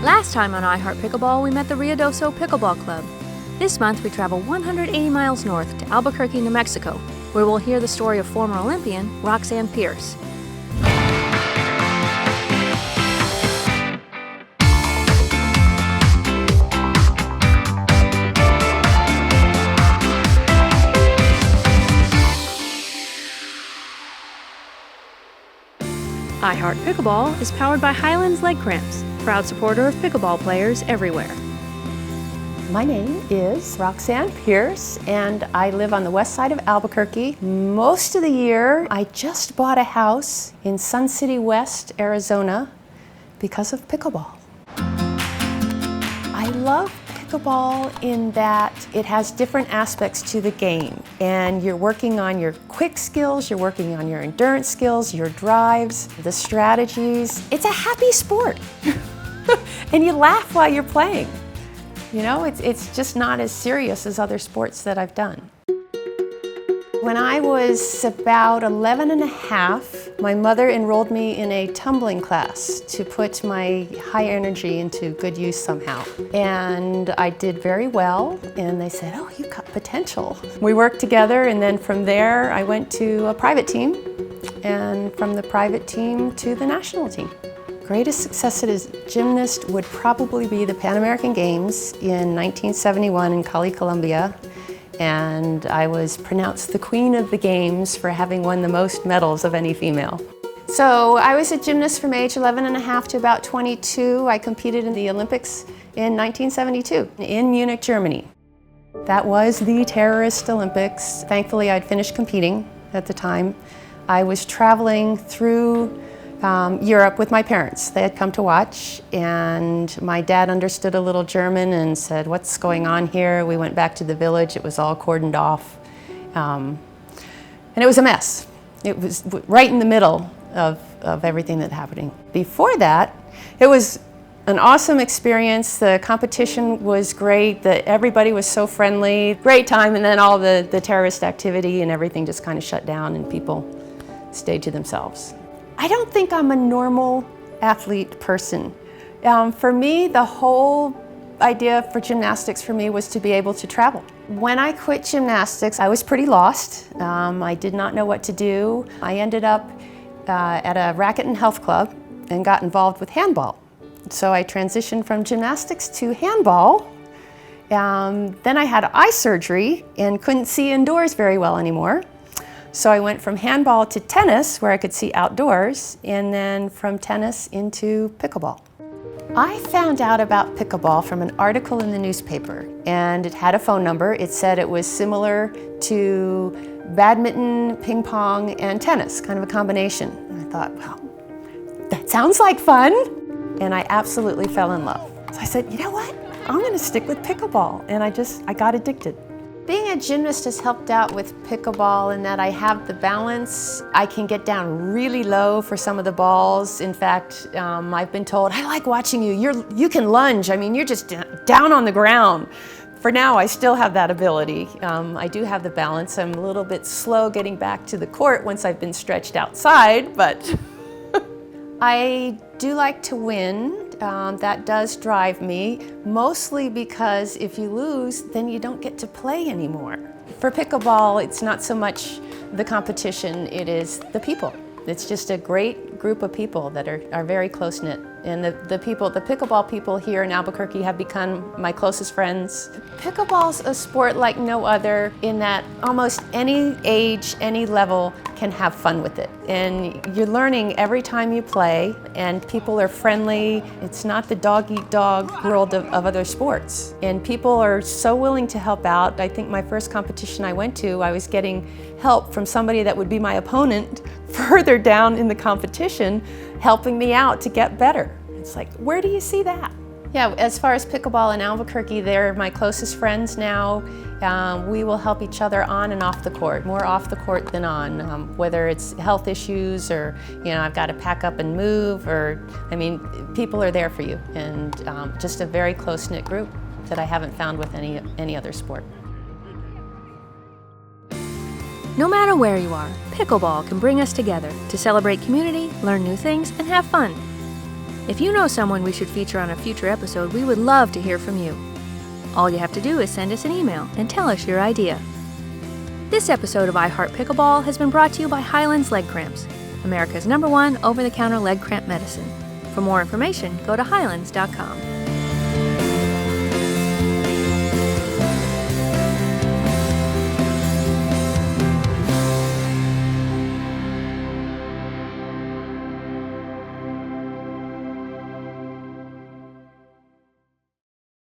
Last time on I Heart Pickleball, we met the Ruidoso Pickleball Club. This month, we travel 180 miles north to Albuquerque, New Mexico, where we'll hear the story of former Olympian Roxanne Pearce. I Heart Pickleball is powered by Highlands Leg Cramps, proud supporter of pickleball players everywhere. My name is Roxanne Pearce, and I live on the west side of Albuquerque. Most of the year, I just bought a house in Sun City West, Arizona, because of pickleball. I love pickleball in that it has different aspects to the game, and you're working on your quick skills, you're working on your endurance skills, your drives, the strategies. It's a happy sport, and you laugh while you're playing. You know, it's just not as serious as other sports that I've done. When I was about 11 and a half, my mother enrolled me in a tumbling class to put my high energy into good use somehow. And I did very well, and they said, "Oh, you've got potential." We worked together, and then from there I went to a private team, and from the private team to the national team. Greatest success as a gymnast would probably be the Pan American Games in 1971 in Cali, Colombia. And I was pronounced the queen of the games for having won the most medals of any female. So I was a gymnast from age 11 and a half to about 22. I competed in the Olympics in 1972 in Munich, Germany. That was the terrorist Olympics. Thankfully, I'd finished competing at the time. I was traveling through Europe with my parents. They had come to watch, and my dad understood a little German and said, "What's going on here?" We went back to the village. It was all cordoned off, and it was a mess. It was right in the middle of everything that's happening. Before that, it was an awesome experience. The competition was great. Everybody was so friendly. Great time, and then all the terrorist activity and everything just kind of shut down, and people stayed to themselves. I don't think I'm a normal athlete person. For me, the whole idea for gymnastics for me was to be able to travel. When I quit gymnastics, I was pretty lost. I did not know what to do. I ended up at a racket and health club and got involved with handball. So I transitioned from gymnastics to handball. Then I had eye surgery and couldn't see indoors very well anymore. So I went from handball to tennis, where I could see outdoors, and then from tennis into pickleball. I found out about pickleball from an article in the newspaper, and it had a phone number. It said it was similar to badminton, ping pong, and tennis, kind of a combination. And I thought, well, that sounds like fun. And I absolutely fell in love. So I said, you know what? I'm gonna stick with pickleball. And I got addicted. Being a gymnast has helped out with pickleball in that I have the balance. I can get down really low for some of the balls. In fact, I've been told, I like watching you. You can lunge. I mean, you're just down on the ground. For now, I still have that ability. I do have the balance. I'm a little bit slow getting back to the court once I've been stretched outside, but I do like to win. That does drive me, mostly because if you lose, then you don't get to play anymore. For pickleball, it's not so much the competition, it is the people. It's just a great group of people that are very close-knit. And the pickleball people here in Albuquerque have become my closest friends. Pickleball's a sport like no other in that almost any age, any level can have fun with it. And you're learning every time you play, and people are friendly. It's not the dog-eat-dog world of other sports. And people are so willing to help out. I think my first competition I went to, I was getting help from somebody that would be my opponent further down in the competition, helping me out to get better. It's like, where do you see that? Yeah, as far as pickleball in Albuquerque, they're my closest friends now. We will help each other on and off the court, more off the court than on, whether it's health issues or, I've got to pack up and move, or, people are there for you, and just a very close-knit group that I haven't found with any other sport. No matter where you are, pickleball can bring us together to celebrate community, learn new things, and have fun. If you know someone we should feature on a future episode, we would love to hear from you. All you have to do is send us an email and tell us your idea. This episode of I Heart Pickleball has been brought to you by Highlands Leg Cramps, America's #1 over-the-counter leg cramp medicine. For more information, go to highlands.com.